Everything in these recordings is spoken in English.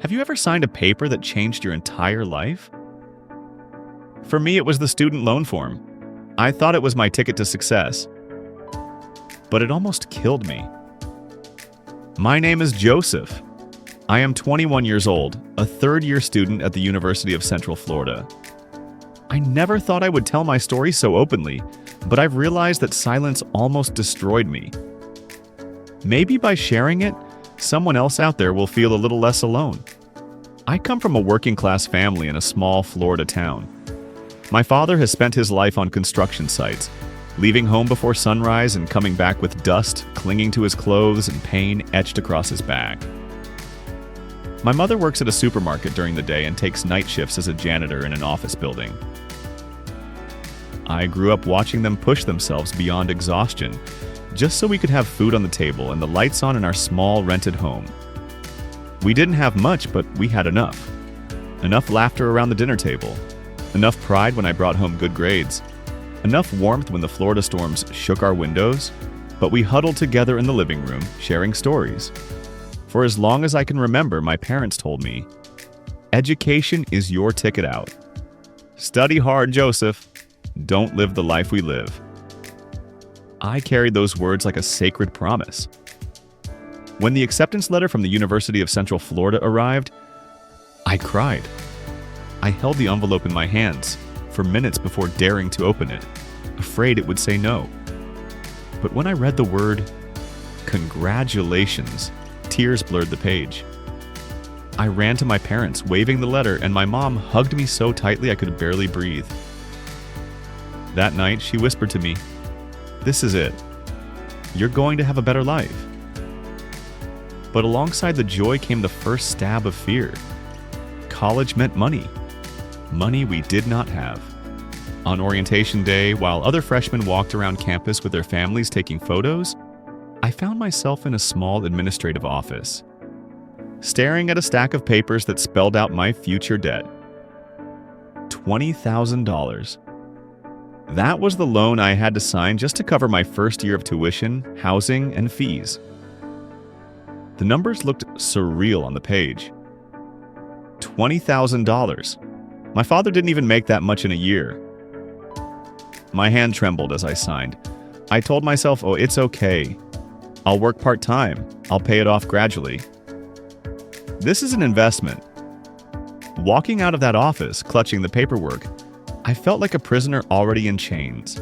Have you ever signed a paper that changed your entire life? For me, it was the student loan form. I thought it was my ticket to success, but it almost killed me. My name is Joseph. I am 21 years old, a third-year student at the University of Central Florida. I never thought I would tell my story so openly, but I've realized that silence almost destroyed me. Maybe by sharing it, someone else out there will feel a little less alone. I come from a working-class family in a small Florida town. My father has spent his life on construction sites, leaving home before sunrise and coming back with dust clinging to his clothes and pain etched across his back. My mother works at a supermarket during the day and takes night shifts as a janitor in an office building. I grew up watching them push themselves beyond exhaustion, just so we could have food on the table and the lights on in our small rented home. We didn't have much, but we had enough. Enough laughter around the dinner table. Enough pride when I brought home good grades. Enough warmth when the Florida storms shook our windows, but we huddled together in the living room, sharing stories. For as long as I can remember, my parents told me, "Education is your ticket out. Study hard, Joseph. Don't live the life we live." I carried those words like a sacred promise. When the acceptance letter from the University of Central Florida arrived, I cried. I held the envelope in my hands for minutes before daring to open it, afraid it would say no. But when I read the word, "Congratulations," tears blurred the page. I ran to my parents, waving the letter, and my mom hugged me so tightly I could barely breathe. That night, she whispered to me, "This is it. You're going to have a better life." But alongside the joy came the first stab of fear. College meant money. Money we did not have. On orientation day, while other freshmen walked around campus with their families taking photos, I found myself in a small administrative office, staring at a stack of papers that spelled out my future debt. $20,000. That was the loan I had to sign just to cover my first year of tuition, housing, and fees. The numbers looked surreal on the page. $20,000. My father didn't even make that much in a year. My hand trembled as I signed. I told myself, "Oh, it's okay. I'll work part-time. I'll pay it off gradually." This is an investment. Walking out of that office, clutching the paperwork, I felt like a prisoner already in chains.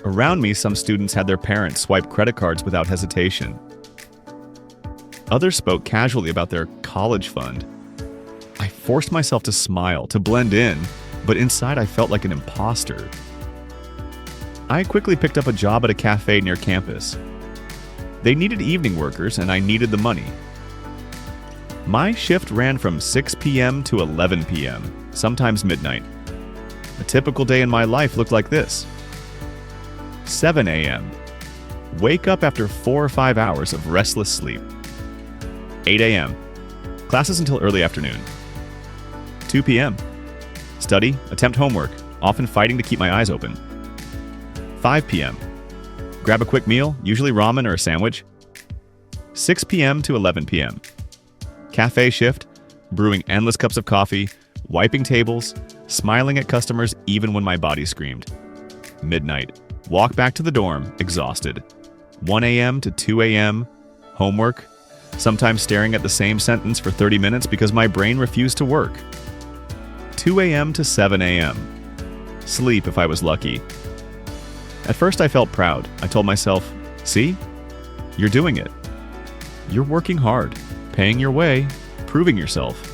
Around me, some students had their parents swipe credit cards without hesitation. Others spoke casually about their college fund. I forced myself to smile, to blend in, but inside I felt like an imposter. I quickly picked up a job at a cafe near campus. They needed evening workers, and I needed the money. My shift ran from 6 p.m. to 11 p.m., sometimes midnight. A typical day in my life looked like this. 7 a.m. Wake up after 4 or 5 hours of restless sleep. 8 a.m. Classes until early afternoon. 2 p.m. Study, attempt homework, often fighting to keep my eyes open. 5 p.m. Grab a quick meal, usually ramen or a sandwich. 6 p.m. to 11 p.m. Cafe shift, brewing endless cups of coffee, wiping tables, smiling at customers even when my body screamed. Midnight. Walk back to the dorm, exhausted. 1 a.m. to 2 a.m. Homework, sometimes staring at the same sentence for 30 minutes because my brain refused to work. 2 a.m. to 7 a.m. Sleep if I was lucky. At first I felt proud. I told myself, "See? You're doing it. You're working hard, paying your way, proving yourself."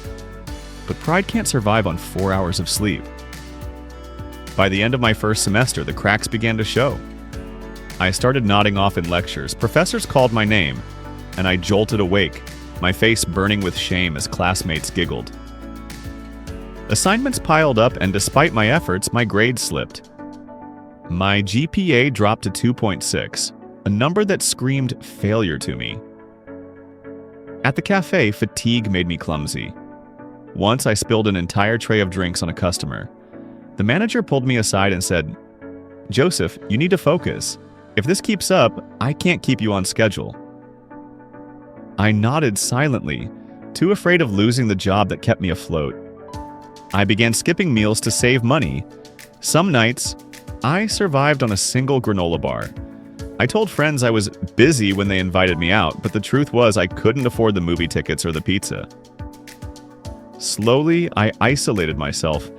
But pride can't survive on 4 hours of sleep. By the end of my first semester, the cracks began to show. I started nodding off in lectures. Professors called my name, and I jolted awake, my face burning with shame as classmates giggled. Assignments piled up, and despite my efforts, my grades slipped. My GPA dropped to 2.6, a number that screamed failure to me. At the cafe, fatigue made me clumsy. Once I spilled an entire tray of drinks on a customer. The manager pulled me aside and said, "Joseph, you need to focus. If this keeps up, I can't keep you on schedule." I nodded silently, too afraid of losing the job that kept me afloat. I began skipping meals to save money. Some nights, I survived on a single granola bar. I told friends I was busy when they invited me out, but the truth was I couldn't afford the movie tickets or the pizza. Slowly, I isolated myself,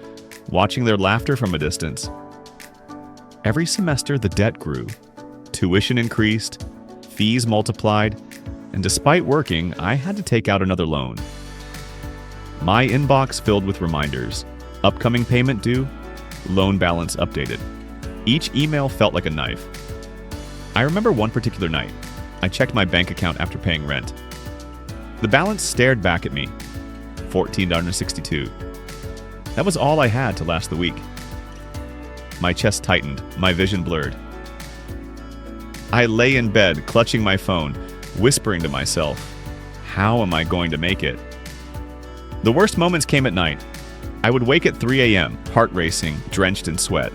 watching their laughter from a distance. Every semester, the debt grew. Tuition increased, fees multiplied, and despite working, I had to take out another loan. My inbox filled with reminders. Upcoming payment due, loan balance updated. Each email felt like a knife. I remember one particular night. I checked my bank account after paying rent. The balance stared back at me. $14.62. That was all I had to last the week. My chest tightened, my vision blurred. I lay in bed, clutching my phone, whispering to myself, how am I going to make it? The worst moments came at night. I would wake at 3 a.m., heart racing, drenched in sweat.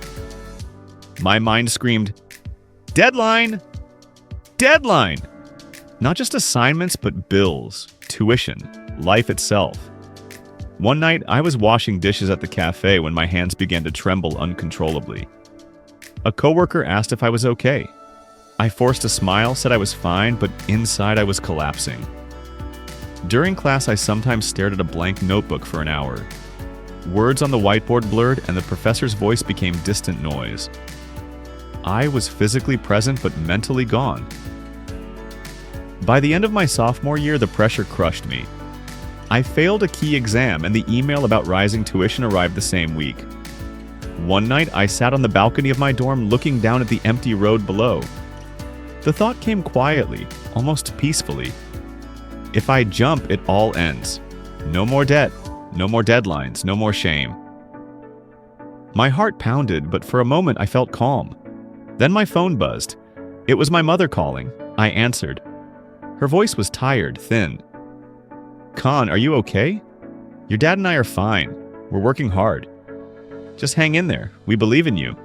My mind screamed, deadline! Deadline! Not just assignments, but bills, tuition, life itself. One night, I was washing dishes at the cafe when my hands began to tremble uncontrollably. A coworker asked if I was okay. I forced a smile, said I was fine, but inside I was collapsing. During class, I sometimes stared at a blank notebook for an hour. Words on the whiteboard blurred, and the professor's voice became distant noise. I was physically present, but mentally gone. By the end of my sophomore year, the pressure crushed me. I failed a key exam, and the email about rising tuition arrived the same week. One night, I sat on the balcony of my dorm looking down at the empty road below. The thought came quietly, almost peacefully. If I jump, it all ends. No more debt, no more deadlines, no more shame. My heart pounded, but for a moment I felt calm. Then my phone buzzed. It was my mother calling. I answered. Her voice was tired, thin. Khan, are you okay? Your dad and I are fine. We're working hard. Just hang in there. We believe in you.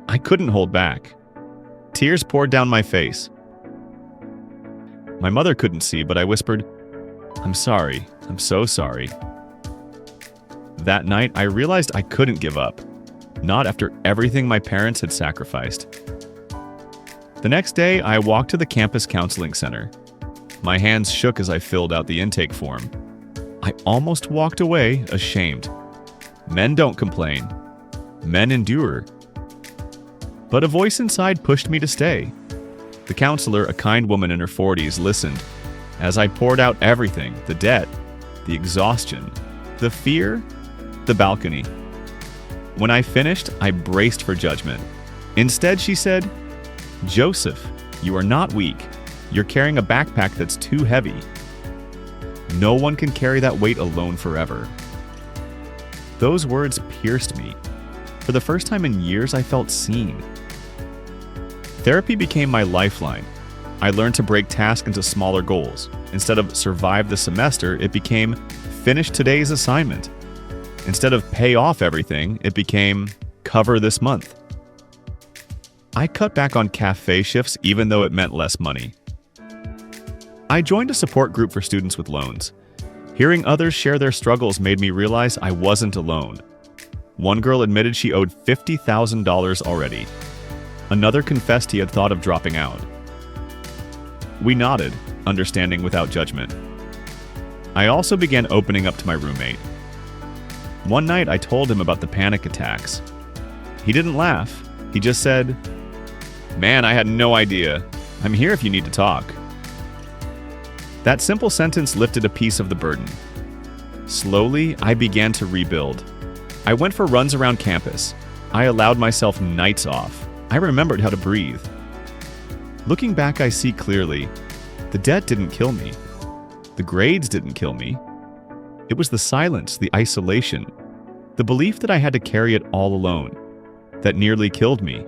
I couldn't hold back. Tears poured down my face. My mother couldn't see, but I whispered, I'm sorry. I'm so sorry. That night, I realized I couldn't give up. Not after everything my parents had sacrificed. The next day, I walked to the campus counseling center. My hands shook as I filled out the intake form. I almost walked away, ashamed. Men don't complain. Men endure. But a voice inside pushed me to stay. The counselor, a kind woman in her 40s, listened as I poured out everything, the debt, the exhaustion, the fear, the balcony. When I finished, I braced for judgment. Instead, she said, Joseph, you are not weak. You're carrying a backpack that's too heavy. No one can carry that weight alone forever. Those words pierced me. For the first time in years, I felt seen. Therapy became my lifeline. I learned to break tasks into smaller goals. Instead of survive the semester, it became finish today's assignment. Instead of pay off everything, it became cover this month. I cut back on cafe shifts even though it meant less money. I joined a support group for students with loans. Hearing others share their struggles made me realize I wasn't alone. One girl admitted she owed $50,000 already. Another confessed he had thought of dropping out. We nodded, understanding without judgment. I also began opening up to my roommate. One night I told him about the panic attacks. He didn't laugh. He just said, "Man, I had no idea. I'm here if you need to talk." That simple sentence lifted a piece of the burden. Slowly, I began to rebuild. I went for runs around campus. I allowed myself nights off. I remembered how to breathe. Looking back, I see clearly, the debt didn't kill me. The grades didn't kill me. It was the silence, the isolation, the belief that I had to carry it all alone, that nearly killed me.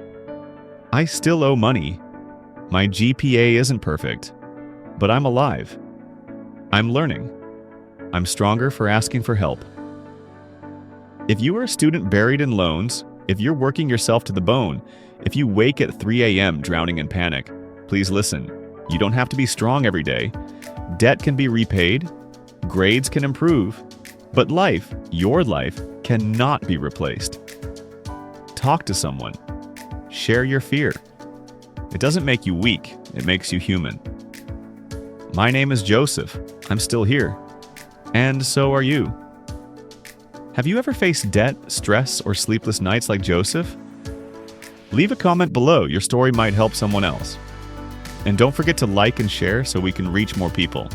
I still owe money. My GPA isn't perfect, but I'm alive. I'm learning. I'm stronger for asking for help. If you are a student buried in loans, if you're working yourself to the bone, if you wake at 3 a.m. drowning in panic, please listen. You don't have to be strong every day. Debt can be repaid, grades can improve, but life, your life, cannot be replaced. Talk to someone. Share your fear. It doesn't make you weak, it makes you human. My name is Joseph. I'm still here. And so are you. Have you ever faced debt, stress, or sleepless nights like Joseph? Leave a comment below. Your story might help someone else. And don't forget to like and share so we can reach more people.